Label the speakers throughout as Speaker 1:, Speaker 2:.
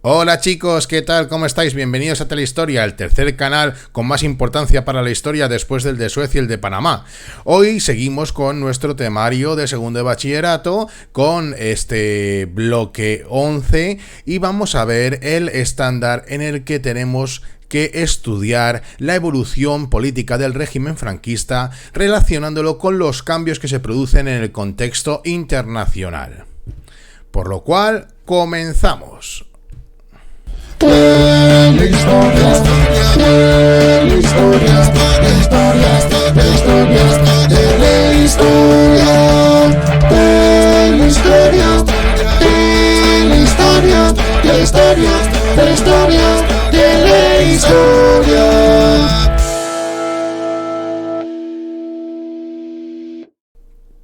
Speaker 1: Hola chicos, ¿qué tal? ¿Cómo estáis? Bienvenidos a Telehistoria, el tercer canal con más importancia para la historia después del de Suecia y el de Panamá. Hoy seguimos con nuestro temario de segundo de bachillerato, con este bloque 11, y vamos a ver el estándar en el que tenemos que estudiar la evolución política del régimen franquista, relacionándolo con los cambios que se producen en el contexto internacional. Por lo cual, comenzamos.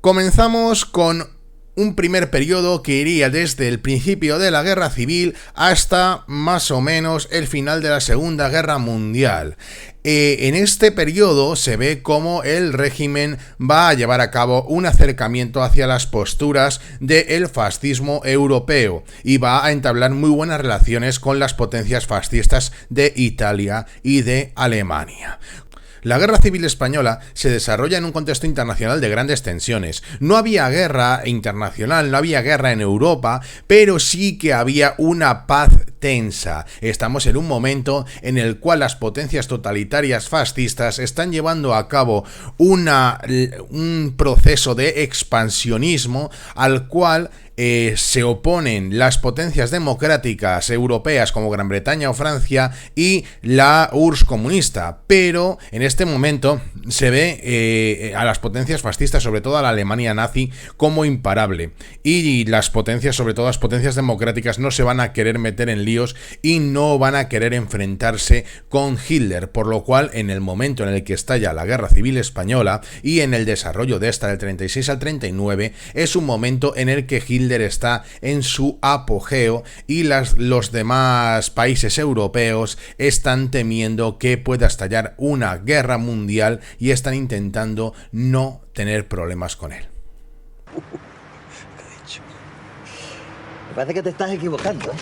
Speaker 1: Comenzamos con un primer periodo que iría desde el principio de la Guerra Civil hasta más o menos el final de la Segunda Guerra Mundial. En este periodo se ve cómo el régimen va a llevar a cabo un acercamiento hacia las posturas del fascismo europeo y va a entablar muy buenas relaciones con las potencias fascistas de Italia y de Alemania. La Guerra Civil Española se desarrolla en un contexto internacional de grandes tensiones. No había guerra internacional, no había guerra en Europa, pero sí que había una paz tensa. Estamos en un momento en el cual las potencias totalitarias fascistas están llevando a cabo un proceso de expansionismo al cual se oponen las potencias democráticas europeas como Gran Bretaña o Francia y la URSS comunista, pero en este momento se ve a las potencias fascistas, sobre todo a la Alemania nazi, como imparable, y las potencias, sobre todo las potencias democráticas, no se van a querer meter en líos y no van a querer enfrentarse con Hitler, por lo cual en el momento en el que estalla la Guerra Civil Española y en el desarrollo de esta del 36 al 39 es un momento en el que Hitler está en su apogeo y los demás países europeos están temiendo que pueda estallar una guerra mundial y están intentando no tener problemas con él.
Speaker 2: ¿Qué he dicho? Me parece que te estás equivocando, ¿eh?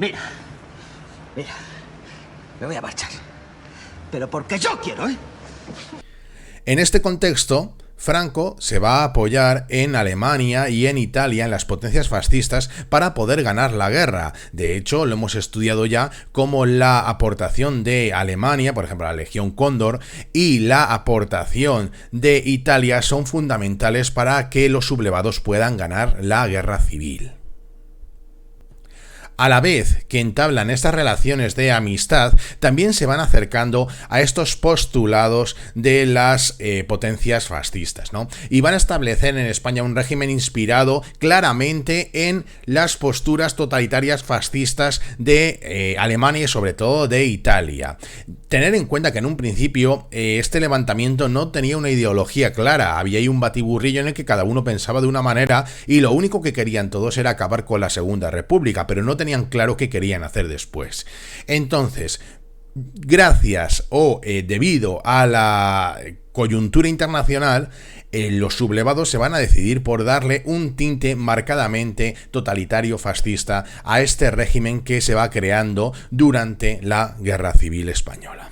Speaker 2: Mira, me voy a marchar, pero porque yo quiero, ¿eh?
Speaker 1: En este contexto, Franco se va a apoyar en Alemania y en Italia, en las potencias fascistas, para poder ganar la guerra. De hecho, lo hemos estudiado ya como la aportación de Alemania, por ejemplo, la Legión Cóndor, y la aportación de Italia son fundamentales para que los sublevados puedan ganar la guerra civil. A la vez que entablan estas relaciones de amistad, también se van acercando a estos postulados de las potencias fascistas, ¿no? Y van a establecer en España un régimen inspirado claramente en las posturas totalitarias fascistas de Alemania y sobre todo de Italia. Tener en cuenta que en un principio este levantamiento no tenía una ideología clara, había ahí un batiburrillo en el que cada uno pensaba de una manera y lo único que querían todos era acabar con la Segunda República, pero no tenían claro qué querían hacer después. Entonces, gracias o debido a la coyuntura internacional, los sublevados se van a decidir por darle un tinte marcadamente totalitario fascista a este régimen que se va creando durante la Guerra Civil Española.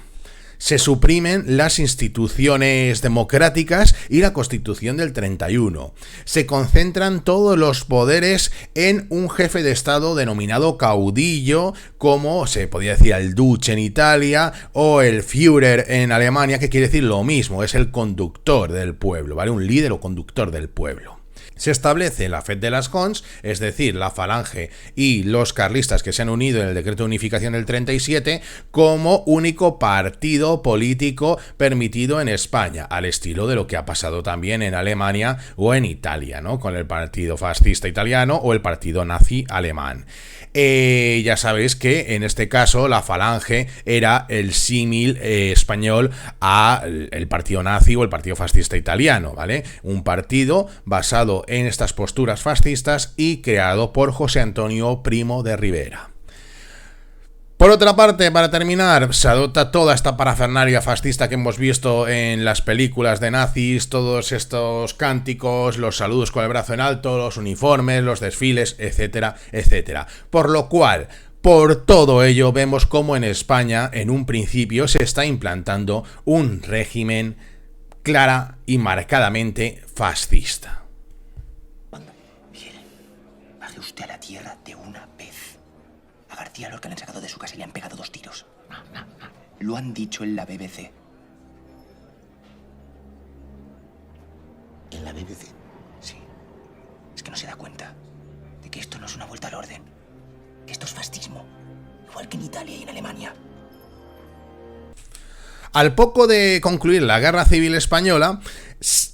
Speaker 1: Se suprimen las instituciones democráticas y la Constitución del 31. Se concentran todos los poderes en un jefe de Estado denominado caudillo, como se podría decir el Duce en Italia o el Führer en Alemania, que quiere decir lo mismo, es el conductor del pueblo, ¿vale? Un líder o conductor del pueblo. Se establece la Fet de las Cons, es decir, la Falange y los carlistas que se han unido en el decreto de unificación del 37 como único partido político permitido en España, al estilo de lo que ha pasado también en Alemania o en Italia, ¿no? Con el partido fascista italiano o el partido nazi alemán. Ya sabéis que en este caso la Falange era el símil español al partido nazi o el partido fascista italiano, ¿vale? Un partido basado en estas posturas fascistas y creado por José Antonio Primo de Rivera. Por otra parte, para terminar, se adopta toda esta parafernalia fascista que hemos visto en las películas de nazis, todos estos cánticos, los saludos con el brazo en alto, los uniformes, los desfiles, etcétera, etcétera. Por lo cual, por todo ello, vemos cómo en España, en un principio, se está implantando un régimen clara y marcadamente fascista.
Speaker 2: Bien, baje usted a la tierra de una vez. A García Lorca le han sacado de su casa y le han pegado 2 tiros. Lo han dicho en la BBC. ¿En la BBC? Sí. Es que no se da cuenta de que esto no es una vuelta al orden. Que esto es fascismo. Igual que en Italia y en Alemania.
Speaker 1: Al poco de concluir la Guerra Civil Española,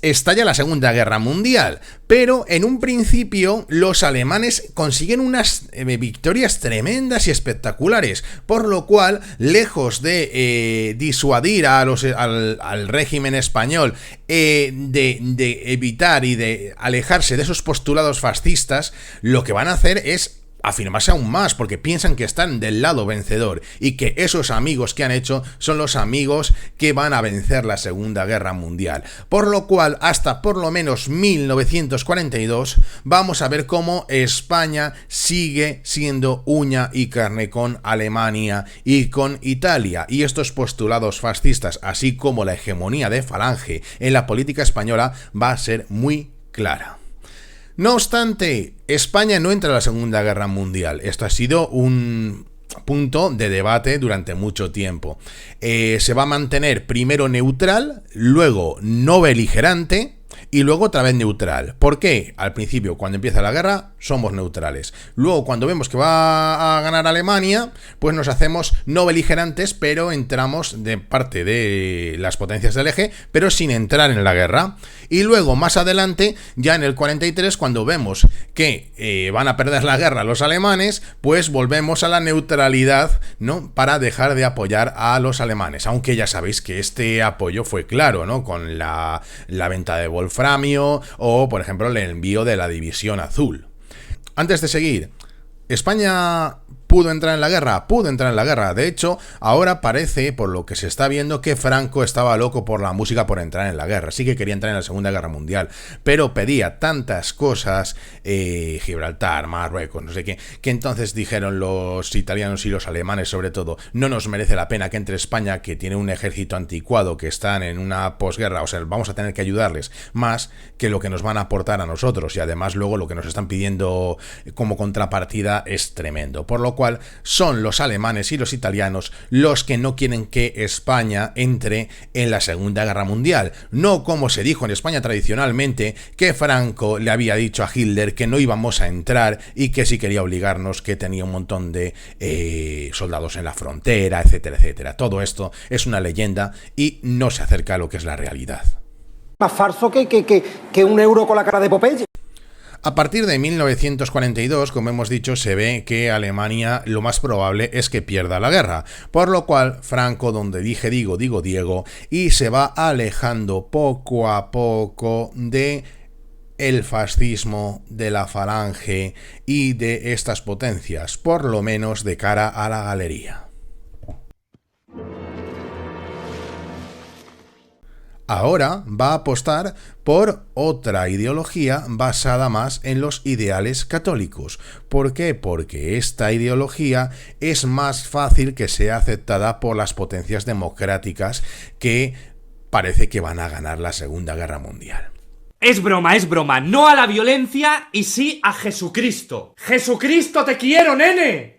Speaker 1: estalla la Segunda Guerra Mundial, pero en un principio los alemanes consiguen unas victorias tremendas y espectaculares, por lo cual, lejos de disuadir al régimen español, de evitar y de alejarse de esos postulados fascistas, lo que van a hacer es afirmarse aún más, porque piensan que están del lado vencedor y que esos amigos que han hecho son los amigos que van a vencer la Segunda Guerra Mundial. Por lo cual, hasta por lo menos 1942, vamos a ver cómo España sigue siendo uña y carne con Alemania y con Italia. Y estos postulados fascistas, así como la hegemonía de Falange en la política española, va a ser muy clara. No obstante, España no entra a la Segunda Guerra Mundial. Esto ha sido un punto de debate durante mucho tiempo. Se va a mantener primero neutral, luego no beligerante y luego otra vez neutral. ¿Por qué? Al principio, cuando empieza la guerra, somos neutrales. Luego, cuando vemos que va a ganar Alemania, pues nos hacemos no beligerantes, pero entramos de parte de las potencias del eje, pero sin entrar en la guerra. Y luego, más adelante, ya en el 43, cuando vemos que van a perder la guerra los alemanes, pues volvemos a la neutralidad, ¿no? Para dejar de apoyar a los alemanes. Aunque ya sabéis que este apoyo fue claro, ¿no? Con la venta de wolframio o, por ejemplo, el envío de la División Azul. Antes de seguir, España ¿pudo entrar en la guerra? Pudo entrar en la guerra. De hecho, ahora parece, por lo que se está viendo, que Franco estaba loco por la música por entrar en la guerra. Sí que quería entrar en la Segunda Guerra Mundial, pero pedía tantas cosas, Gibraltar, Marruecos, no sé qué, que entonces dijeron los italianos y los alemanes, sobre todo, no nos merece la pena que entre España, que tiene un ejército anticuado, que están en una posguerra, o sea, vamos a tener que ayudarles más que lo que nos van a aportar a nosotros, y además luego lo que nos están pidiendo como contrapartida es tremendo. Por lo cual son los alemanes y los italianos los que no quieren que España entre en la Segunda Guerra Mundial. No como se dijo en España tradicionalmente, que Franco le había dicho a Hitler que no íbamos a entrar y que si quería obligarnos, que tenía un montón de soldados en la frontera, etcétera, etcétera. Todo esto es una leyenda y no se acerca a lo que es la realidad.
Speaker 3: Más falso que un euro con la cara de Popeye.
Speaker 1: A partir de 1942, como hemos dicho, se ve que Alemania lo más probable es que pierda la guerra, por lo cual Franco, donde dije digo Diego, y se va alejando poco a poco de el fascismo, de la Falange y de estas potencias, por lo menos de cara a la galería. Ahora va a apostar por otra ideología basada más en los ideales católicos. ¿Por qué? Porque esta ideología es más fácil que sea aceptada por las potencias democráticas que parece que van a ganar la Segunda Guerra Mundial.
Speaker 4: Es broma, no a la violencia y sí a Jesucristo. ¡Jesucristo, te quiero, nene!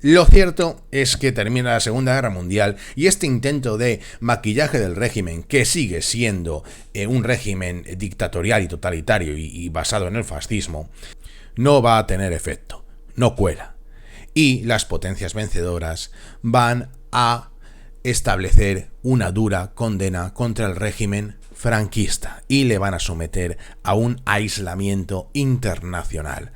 Speaker 1: Lo cierto es que termina la Segunda Guerra Mundial y este intento de maquillaje del régimen, que sigue siendo un régimen dictatorial y totalitario y basado en el fascismo, no va a tener efecto, no cuela. Y las potencias vencedoras van a establecer una dura condena contra el régimen franquista y le van a someter a un aislamiento internacional.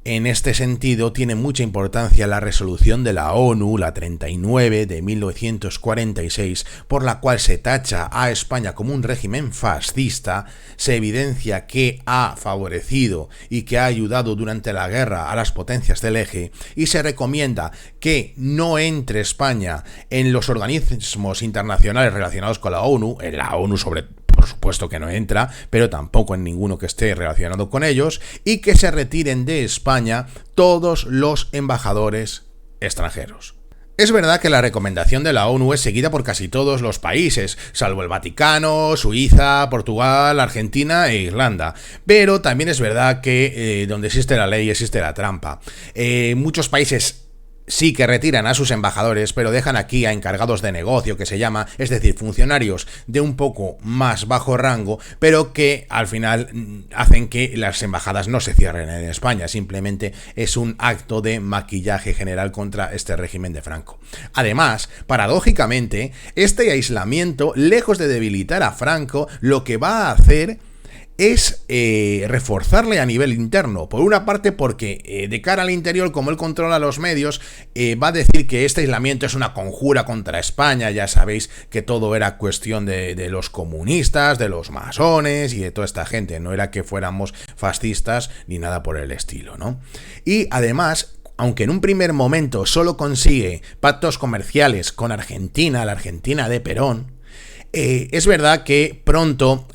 Speaker 1: En este sentido, tiene mucha importancia la resolución de la ONU, la 39 de 1946, por la cual se tacha a España como un régimen fascista, se evidencia que ha favorecido y que ha ayudado durante la guerra a las potencias del eje, y se recomienda que no entre España en los organismos internacionales relacionados con la ONU, en la ONU por supuesto que no entra, pero tampoco en ninguno que esté relacionado con ellos, y que se retiren de España todos los embajadores extranjeros. Es verdad que la recomendación de la ONU es seguida por casi todos los países, salvo el Vaticano, Suiza, Portugal, Argentina e Irlanda, pero también es verdad que donde existe la ley existe la trampa. Muchos países sí que retiran a sus embajadores, pero dejan aquí a encargados de negocio, que se llama, es decir, funcionarios de un poco más bajo rango, pero que al final hacen que las embajadas no se cierren en España. Simplemente es un acto de maquillaje general contra este régimen de Franco. Además, paradójicamente, este aislamiento, lejos de debilitar a Franco, lo que va a hacer es reforzarle a nivel interno. Por una parte porque de cara al interior, como él controla los medios, va a decir que este aislamiento es una conjura contra España. Ya sabéis que todo era cuestión de los comunistas, de los masones y de toda esta gente. No era que fuéramos fascistas ni nada por el estilo, ¿no? Y además, aunque en un primer momento solo consigue pactos comerciales con Argentina, la Argentina de Perón, es verdad que pronto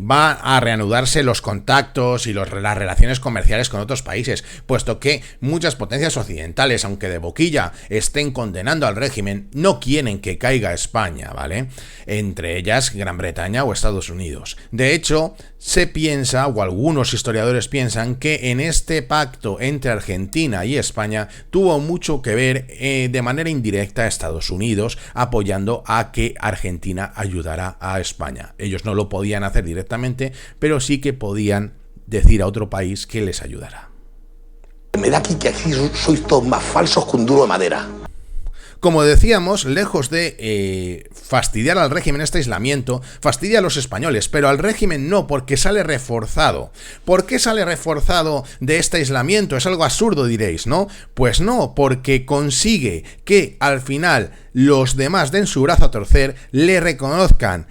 Speaker 1: va a reanudarse los contactos y las relaciones comerciales con otros países, puesto que muchas potencias occidentales, aunque de boquilla estén condenando al régimen, no quieren que caiga España, ¿vale? Entre ellas Gran Bretaña o Estados Unidos. De hecho, se piensa, o algunos historiadores piensan, que en este pacto entre Argentina y España tuvo mucho que ver de manera indirecta a Estados Unidos, apoyando a que Argentina ayudara a España. Ellos no lo podían hacer directamente, pero sí que podían decir a otro país que les ayudara.
Speaker 5: Me da que aquí sois todos más falsos que un duro de madera.
Speaker 1: Como decíamos, lejos de fastidiar al régimen este aislamiento, fastidia a los españoles, pero al régimen no, porque sale reforzado. ¿Por qué sale reforzado de este aislamiento? Es algo absurdo, diréis, ¿no? Pues no, porque consigue que al final los demás den su brazo a torcer, le reconozcan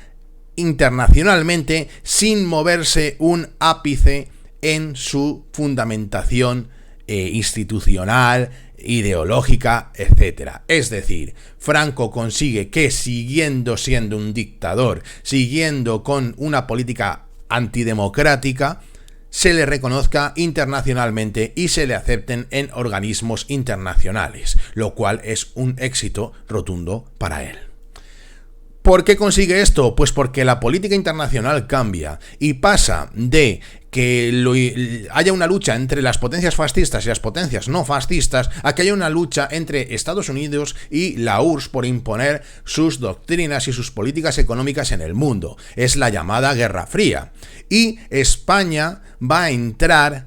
Speaker 1: internacionalmente sin moverse un ápice en su fundamentación institucional, ideológica, etc. Es decir, Franco consigue que, siguiendo siendo un dictador, siguiendo con una política antidemocrática, se le reconozca internacionalmente y se le acepten en organismos internacionales, lo cual es un éxito rotundo para él. ¿Por qué consigue esto? Pues porque la política internacional cambia y pasa de que haya una lucha entre las potencias fascistas y las potencias no fascistas a que haya una lucha entre Estados Unidos y la URSS por imponer sus doctrinas y sus políticas económicas en el mundo. Es la llamada Guerra Fría. Y España va a entrar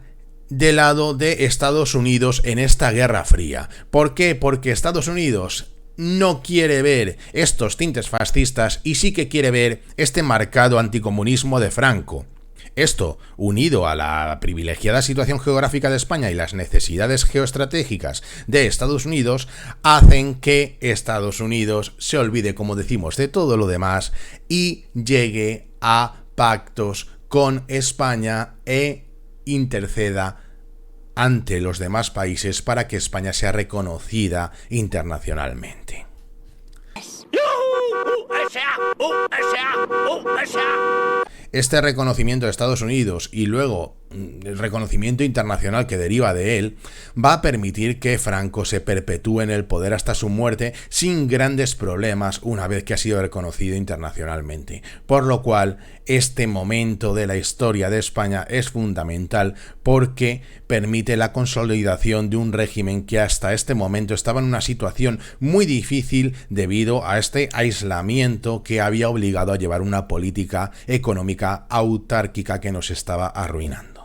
Speaker 1: del lado de Estados Unidos en esta Guerra Fría. ¿Por qué? Porque Estados Unidos no quiere ver estos tintes fascistas y sí que quiere ver este marcado anticomunismo de Franco. Esto, unido a la privilegiada situación geográfica de España y las necesidades geoestratégicas de Estados Unidos, hacen que Estados Unidos se olvide, como decimos, de todo lo demás y llegue a pactos con España e interceda ante los demás países para que España sea reconocida internacionalmente. Este reconocimiento de Estados Unidos y luego el reconocimiento internacional que deriva de él va a permitir que Franco se perpetúe en el poder hasta su muerte sin grandes problemas una vez que ha sido reconocido internacionalmente. Por lo cual, este momento de la historia de España es fundamental porque permite la consolidación de un régimen que hasta este momento estaba en una situación muy difícil debido a este aislamiento que había obligado a llevar una política económica autárquica que nos estaba arruinando.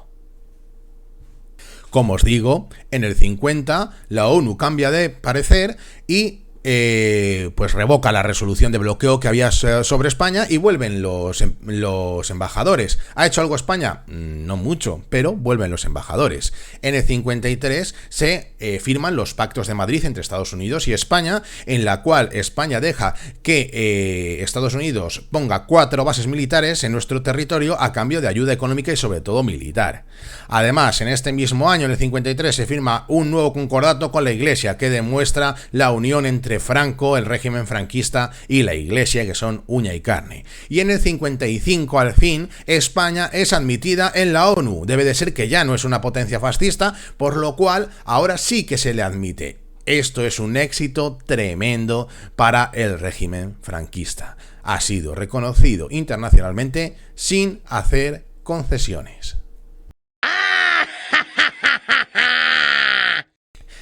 Speaker 1: Como os digo, en el 50 la ONU cambia de parecer y pues revoca la resolución de bloqueo que había sobre España y vuelven los embajadores. ¿Ha hecho algo España? No mucho, pero vuelven los embajadores. En el 53 se firman los pactos de Madrid entre Estados Unidos y España, en la cual España deja que Estados Unidos ponga 4 bases militares en nuestro territorio a cambio de ayuda económica y sobre todo militar. Además, en este mismo año, en el 53, se firma un nuevo concordato con la Iglesia que demuestra la unión entre Franco, el régimen franquista y la Iglesia, que son uña y carne. Y en el 55, al fin, España es admitida en la ONU. Debe de ser que ya no es una potencia fascista, por lo cual ahora sí que se le admite. Esto es un éxito tremendo para el régimen franquista. Ha sido reconocido internacionalmente sin hacer concesiones.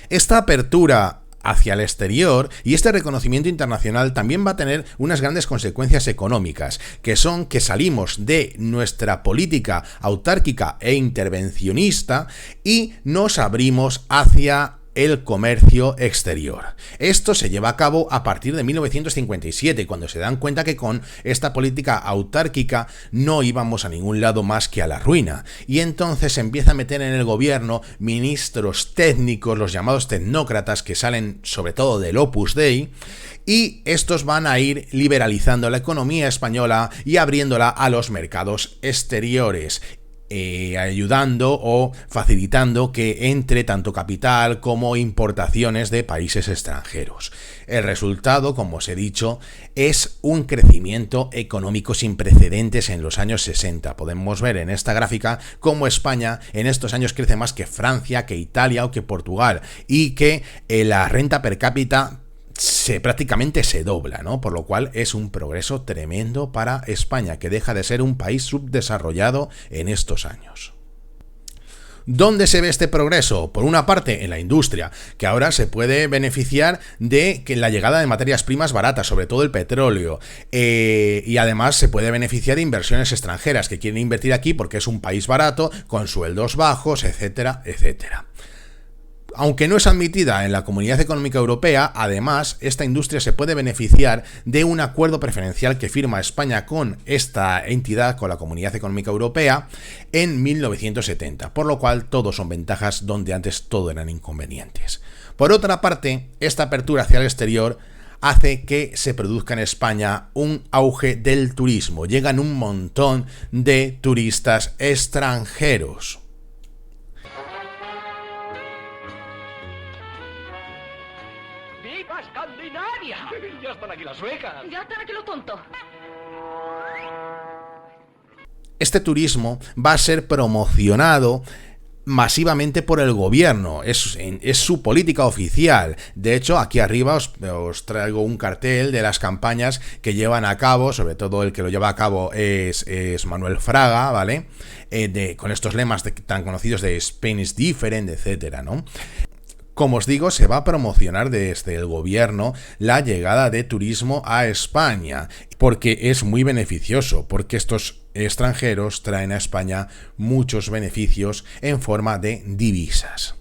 Speaker 1: Esta apertura hacia el exterior y este reconocimiento internacional también va a tener unas grandes consecuencias económicas, que son que salimos de nuestra política autárquica e intervencionista y nos abrimos hacia el comercio exterior. Esto se lleva a cabo a partir de 1957, cuando se dan cuenta que con esta política autárquica no íbamos a ningún lado más que a la ruina. Y entonces se empieza a meter en el gobierno ministros técnicos, los llamados tecnócratas, que salen sobre todo del Opus Dei, y estos van a ir liberalizando la economía española y abriéndola a los mercados exteriores, ayudando o facilitando que entre tanto capital como importaciones de países extranjeros. El resultado, como os he dicho, es un crecimiento económico sin precedentes en los años 60. Podemos ver en esta gráfica cómo España en estos años crece más que Francia, que Italia o que Portugal, y que la renta per cápita prácticamente se dobla, ¿no? Por lo cual es un progreso tremendo para España, que deja de ser un país subdesarrollado en estos años. ¿Dónde se ve este progreso? Por una parte, en la industria, que ahora se puede beneficiar de que la llegada de materias primas baratas, sobre todo el petróleo, y además se puede beneficiar de inversiones extranjeras que quieren invertir aquí porque es un país barato, con sueldos bajos, etcétera, etcétera. Aunque no es admitida en la Comunidad Económica Europea, además, esta industria se puede beneficiar de un acuerdo preferencial que firma España con esta entidad, con la Comunidad Económica Europea, en 1970, por lo cual todo son ventajas donde antes todo eran inconvenientes. Por otra parte, esta apertura hacia el exterior hace que se produzca en España un auge del turismo. Llegan un montón de turistas extranjeros.
Speaker 6: Ya están aquí las suecas.
Speaker 7: Ya están aquí los tontos.
Speaker 1: Este turismo va a ser promocionado masivamente por el gobierno, es su política oficial. De hecho, aquí arriba os traigo un cartel de las campañas que llevan a cabo, sobre todo el que lo lleva a cabo es Manuel Fraga, ¿vale? Con estos lemas tan conocidos de Spain is different, etcétera, ¿no? Como os digo, se va a promocionar desde el gobierno la llegada de turismo a España, porque es muy beneficioso, porque estos extranjeros traen a España muchos beneficios en forma de divisas.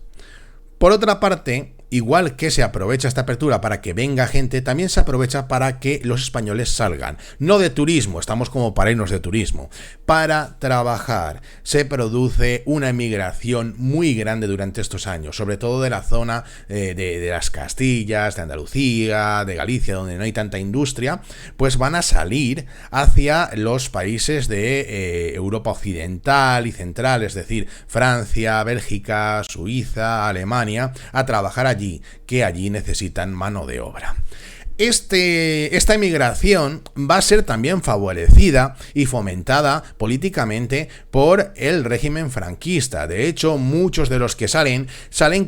Speaker 1: Por otra parte, igual que se aprovecha esta apertura para que venga gente, también se aprovecha para que los españoles salgan. No de turismo, estamos como para irnos de turismo. Para trabajar. Se produce una emigración muy grande durante estos años, sobre todo de la zona de las Castillas, de Andalucía, de Galicia, donde no hay tanta industria, pues van a salir hacia los países de Europa Occidental y Central, es decir, Francia, Bélgica, Suiza, Alemania, a trabajar allí, que allí necesitan mano de obra. Esta emigración va a ser también favorecida y fomentada políticamente por el régimen franquista. De hecho, muchos de los que salen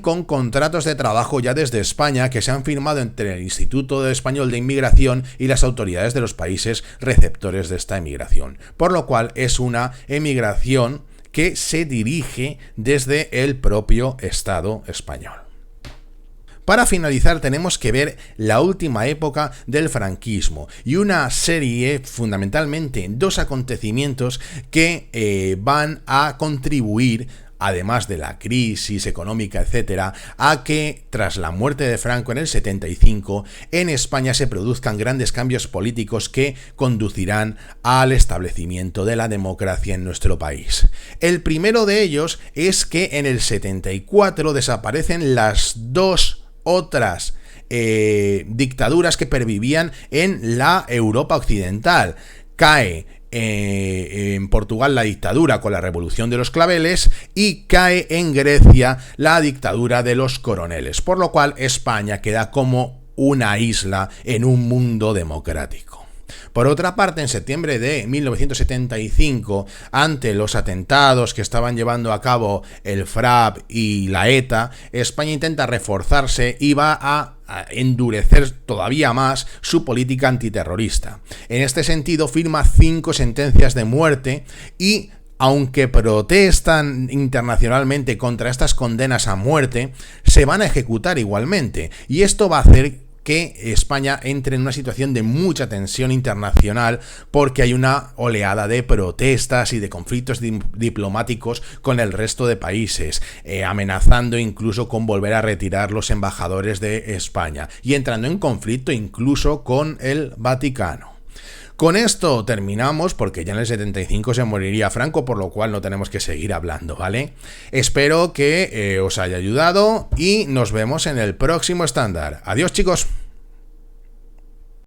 Speaker 1: con contratos de trabajo ya desde España que se han firmado entre el Instituto Español de Inmigración y las autoridades de los países receptores de esta emigración. Por lo cual es una emigración que se dirige desde el propio Estado español. Para finalizar, tenemos que ver la última época del franquismo y una serie, fundamentalmente dos acontecimientos que van a contribuir además de la crisis económica, etcétera, a que tras la muerte de Franco en el 75, en España se produzcan grandes cambios políticos que conducirán al establecimiento de la democracia en nuestro país. El primero de ellos es que en el 74 desaparecen las dos otras dictaduras que pervivían en la Europa occidental. Cae en Portugal la dictadura con la Revolución de los Claveles y cae en Grecia la dictadura de los coroneles, por lo cual España queda como una isla en un mundo democrático. Por otra parte, en septiembre de 1975, ante los atentados que estaban llevando a cabo el FRAP y la ETA, España intenta reforzarse y va a endurecer todavía más su política antiterrorista. En este sentido, firma 5 sentencias de muerte y, aunque protestan internacionalmente contra estas condenas a muerte, se van a ejecutar igualmente. Y esto va a hacer que España entre en una situación de mucha tensión internacional porque hay una oleada de protestas y de conflictos diplomáticos con el resto de países, amenazando incluso con volver a retirar los embajadores de España y entrando en conflicto incluso con el Vaticano. Con esto terminamos porque ya en el 75 se moriría Franco, por lo cual no tenemos que seguir hablando, ¿vale? Espero que os haya ayudado y nos vemos en el próximo estándar. Adiós, chicos.